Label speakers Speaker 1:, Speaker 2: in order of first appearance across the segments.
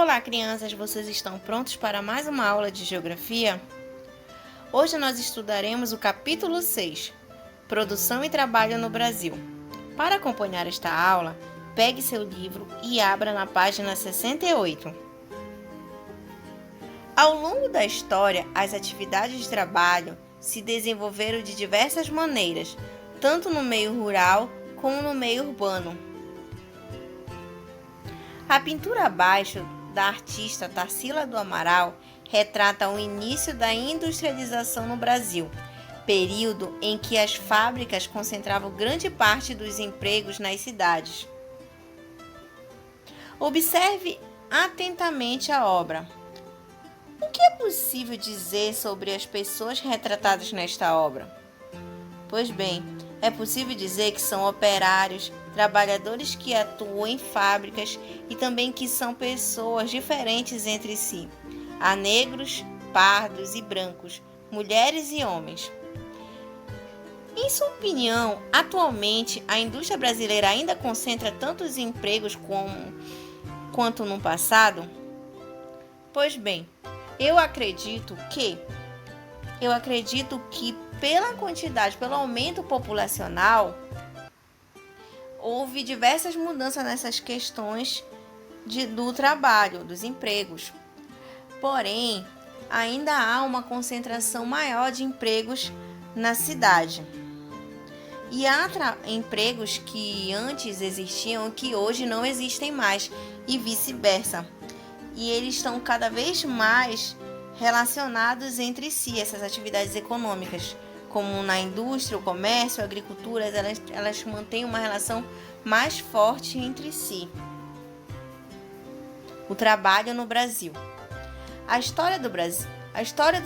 Speaker 1: Olá, crianças! Vocês estão prontos para mais uma aula de Geografia? Hoje nós estudaremos o capítulo 6, Produção e Trabalho no Brasil. Para acompanhar esta aula, pegue seu livro e abra na página 68. Ao longo da história, as atividades de trabalho se desenvolveram de diversas maneiras, tanto no meio rural como no meio urbano. A pintura abaixo da artista Tarsila do Amaral retrata o início da industrialização no Brasil, período em que as fábricas concentravam grande parte dos empregos nas cidades. Observe atentamente a obra. O que é possível dizer sobre as pessoas retratadas nesta obra? Pois bem, é possível dizer que são operários, trabalhadores que atuam em fábricas e também que são pessoas diferentes entre si. Há negros, pardos e brancos, mulheres e homens. Em sua opinião, atualmente a indústria brasileira ainda concentra tantos empregos quanto no passado? Pois bem, eu acredito que pela quantidade, pelo aumento populacional, houve diversas mudanças nessas questões do trabalho, dos empregos. Porém, ainda há uma concentração maior de empregos na cidade. E há empregos que antes existiam que hoje não existem mais, e vice-versa. E eles estão cada vez mais relacionados entre si, essas atividades econômicas, como na indústria, o comércio, a agricultura, elas mantêm uma relação mais forte entre si. O trabalho no Brasil. A história do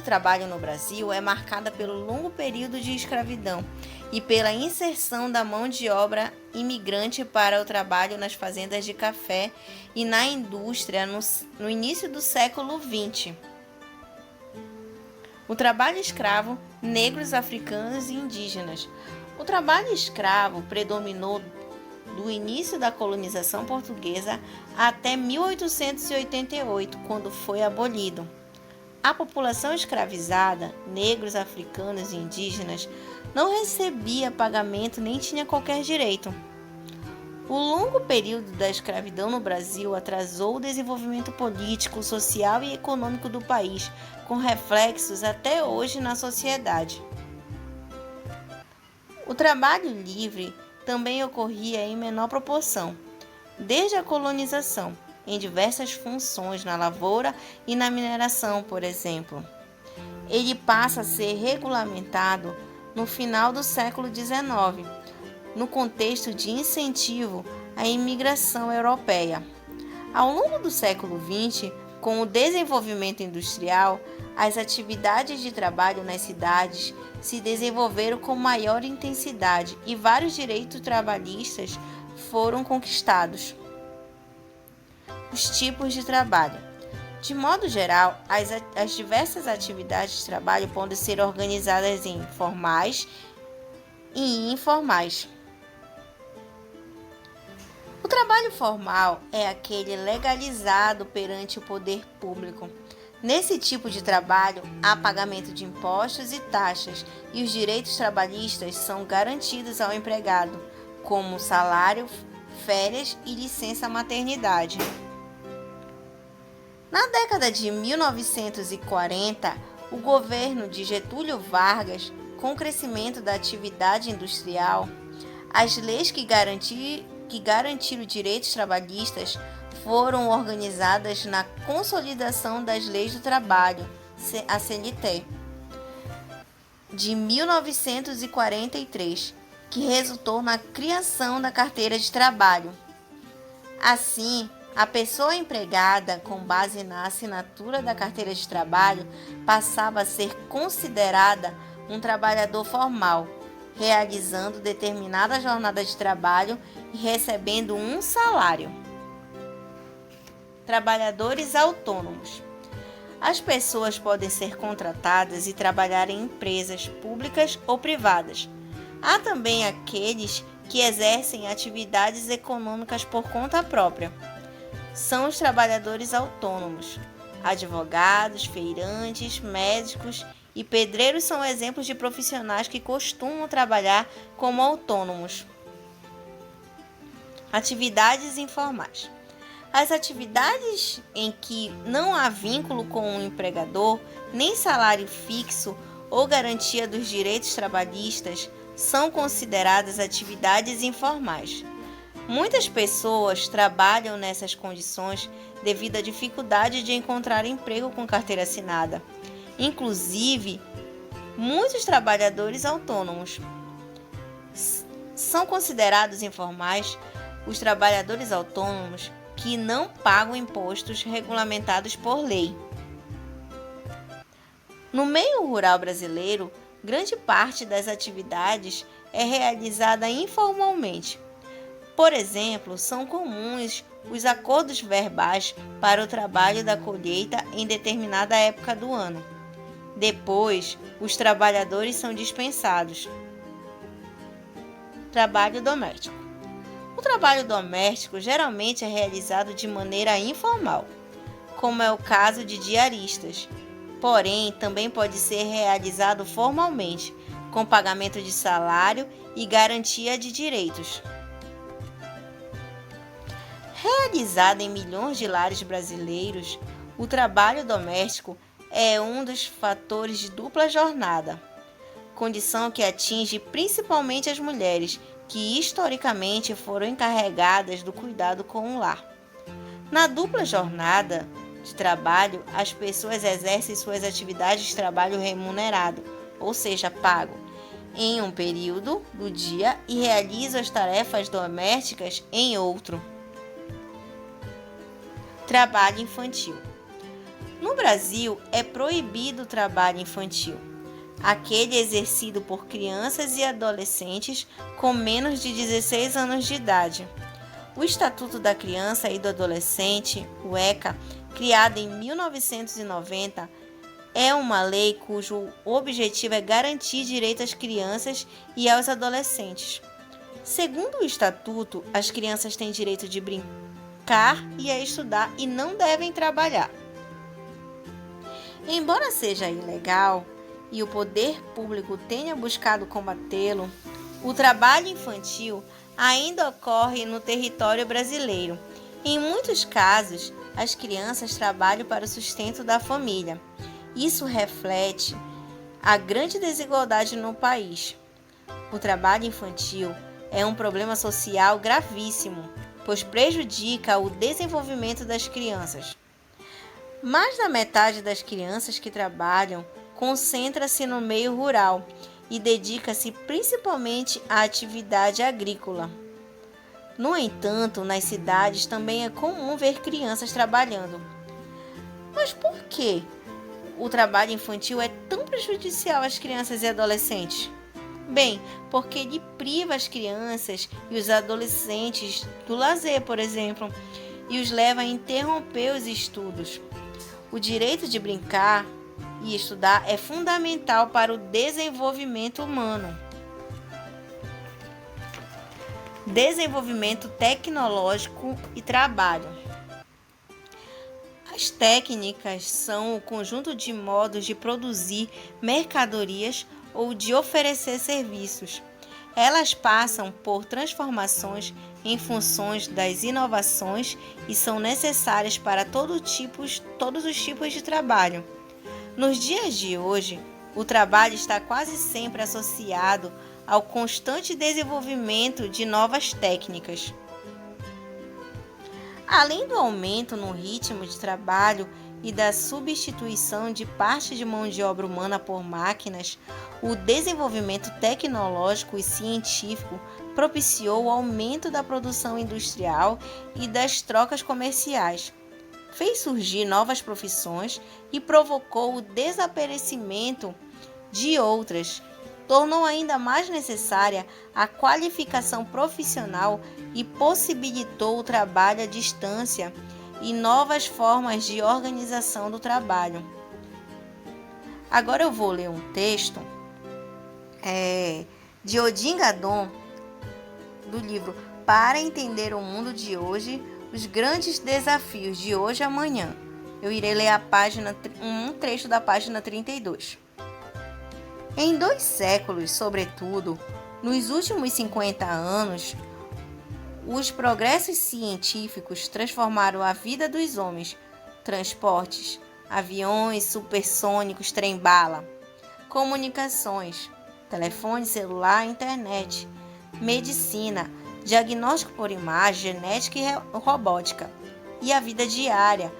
Speaker 1: trabalho no Brasil é marcada pelo longo período de escravidão e pela inserção da mão de obra imigrante para o trabalho nas fazendas de café e na indústria no início do século XX. O trabalho escravo, negros, africanos e indígenas. O trabalho escravo predominou do início da colonização portuguesa até 1888, quando foi abolido. A população escravizada, negros, africanos e indígenas, não recebia pagamento nem tinha qualquer direito. O longo período da escravidão no Brasil atrasou o desenvolvimento político, social e econômico do país, com reflexos até hoje na sociedade. O trabalho livre também ocorria em menor proporção, desde a colonização, em diversas funções na lavoura e na mineração, por exemplo. Ele passa a ser regulamentado no final do século XIX, no contexto de incentivo à imigração europeia. Ao longo do século XX, com o desenvolvimento industrial, as atividades de trabalho nas cidades se desenvolveram com maior intensidade e vários direitos trabalhistas foram conquistados. Os tipos de trabalho. De modo geral, as diversas atividades de trabalho podem ser organizadas em formais e informais. O trabalho formal é aquele legalizado perante o poder público. Nesse tipo de trabalho, há pagamento de impostos e taxas, e os direitos trabalhistas são garantidos ao empregado, como salário, férias e licença maternidade. Na década de 1940, o governo de Getúlio Vargas, com o crescimento da atividade industrial, as leis que garantiram direitos trabalhistas foram organizadas na Consolidação das Leis do Trabalho, a CLT, de 1943, que resultou na criação da carteira de trabalho. Assim, a pessoa empregada, com base na assinatura da carteira de trabalho, passava a ser considerada um trabalhador formal, realizando determinada jornada de trabalho e recebendo um salário. Trabalhadores autônomos. As pessoas podem ser contratadas e trabalhar em empresas públicas ou privadas. Há também aqueles que exercem atividades econômicas por conta própria. são os trabalhadores autônomos. Advogados, feirantes, médicos e pedreiros são exemplos de profissionais que costumam trabalhar como autônomos. Atividades informais. As atividades em que não há vínculo com o empregador, nem salário fixo ou garantia dos direitos trabalhistas são consideradas atividades informais. Muitas pessoas trabalham nessas condições devido à dificuldade de encontrar emprego com carteira assinada. Inclusive, muitos trabalhadores autônomos são considerados informais os trabalhadores autônomos que não pagam impostos regulamentados por lei. No meio rural brasileiro, grande parte das atividades é realizada informalmente. Por exemplo, são comuns os acordos verbais para o trabalho da colheita em determinada época do ano. Depois, os trabalhadores são dispensados. Trabalho doméstico. O trabalho doméstico geralmente é realizado de maneira informal, como é o caso de diaristas. Porém, também pode ser realizado formalmente, com pagamento de salário e garantia de direitos. Realizado em milhões de lares brasileiros, o trabalho doméstico é um dos fatores de dupla jornada, condição que atinge principalmente as mulheres, que historicamente foram encarregadas do cuidado com o lar. Na dupla jornada de trabalho, as pessoas exercem suas atividades de trabalho remunerado, ou seja, pago, em um período do dia e realizam as tarefas domésticas em outro. Trabalho infantil. No Brasil, é proibido o trabalho infantil, aquele exercido por crianças e adolescentes com menos de 16 anos de idade. O Estatuto da Criança e do Adolescente, o ECA, criado em 1990, é uma lei cujo objetivo é garantir direito às crianças e aos adolescentes. Segundo o Estatuto, as crianças têm direito de brincar e a estudar e não devem trabalhar. Embora seja ilegal e o poder público tenha buscado combatê-lo, o trabalho infantil ainda ocorre no território brasileiro. Em muitos casos, as crianças trabalham para o sustento da família. Isso reflete a grande desigualdade no país. O trabalho infantil é um problema social gravíssimo, pois prejudica o desenvolvimento das crianças. Mais da metade das crianças que trabalham concentra-se no meio rural e dedica-se principalmente à atividade agrícola. No entanto, nas cidades também é comum ver crianças trabalhando. Mas por que o trabalho infantil é tão prejudicial às crianças e adolescentes? Bem, porque ele priva as crianças e os adolescentes do lazer, por exemplo, e os leva a interromper os estudos. O direito de brincar e estudar é fundamental para o desenvolvimento humano. Desenvolvimento tecnológico e trabalho. As técnicas são o conjunto de modos de produzir mercadorias ou de oferecer serviços. Elas passam por transformações em funções das inovações e são necessárias para todos os tipos de trabalho. Nos dias de hoje, o trabalho está quase sempre associado ao constante desenvolvimento de novas técnicas. Além do aumento no ritmo de trabalho e da substituição de parte de mão de obra humana por máquinas, o desenvolvimento tecnológico e científico propiciou o aumento da produção industrial e das trocas comerciais. Fez surgir novas profissões e provocou o desaparecimento de outras. Tornou ainda mais necessária a qualificação profissional e possibilitou o trabalho à distância e novas formas de organização do trabalho. Agora eu vou ler um texto de Odin Gadon, do livro Para entender o mundo de hoje, os grandes desafios de hoje e amanhã. Eu irei ler um trecho da página 32. Em 2 séculos, sobretudo, nos últimos 50 anos, os progressos científicos transformaram a vida dos homens. Transportes, aviões supersônicos, trem-bala, comunicações, telefone celular, internet, medicina, diagnóstico por imagem, genética e robótica, e a vida diária,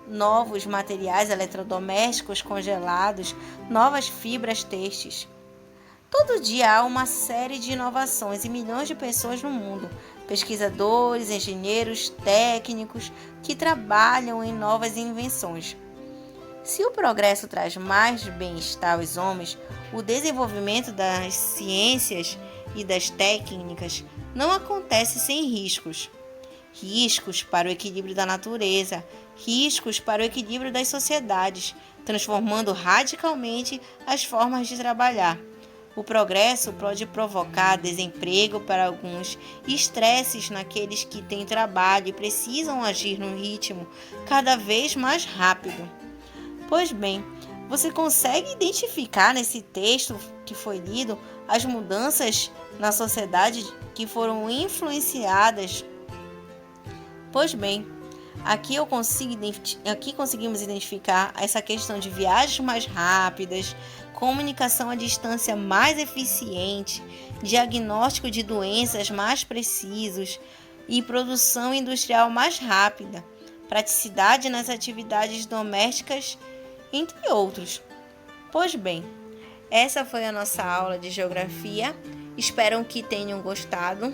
Speaker 1: novos materiais eletrodomésticos congelados, novas fibras têxteis. Todo dia há uma série de inovações e milhões de pessoas no mundo, pesquisadores, engenheiros, técnicos, que trabalham em novas invenções. Se o progresso traz mais bem-estar aos homens, o desenvolvimento das ciências e das técnicas não acontece sem riscos. Riscos para o equilíbrio da natureza, riscos para o equilíbrio das sociedades, transformando radicalmente as formas de trabalhar. O progresso pode provocar desemprego para alguns e estresses naqueles que têm trabalho e precisam agir num ritmo cada vez mais rápido. Pois bem, você consegue identificar nesse texto que foi lido as mudanças na sociedade que foram influenciadas? Pois bem, aqui conseguimos identificar essa questão de viagens mais rápidas, comunicação à distância mais eficiente, diagnóstico de doenças mais precisos e produção industrial mais rápida, praticidade nas atividades domésticas, entre outros. Pois bem, essa foi a nossa aula de geografia. Espero que tenham gostado.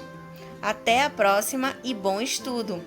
Speaker 1: Até a próxima e bom estudo!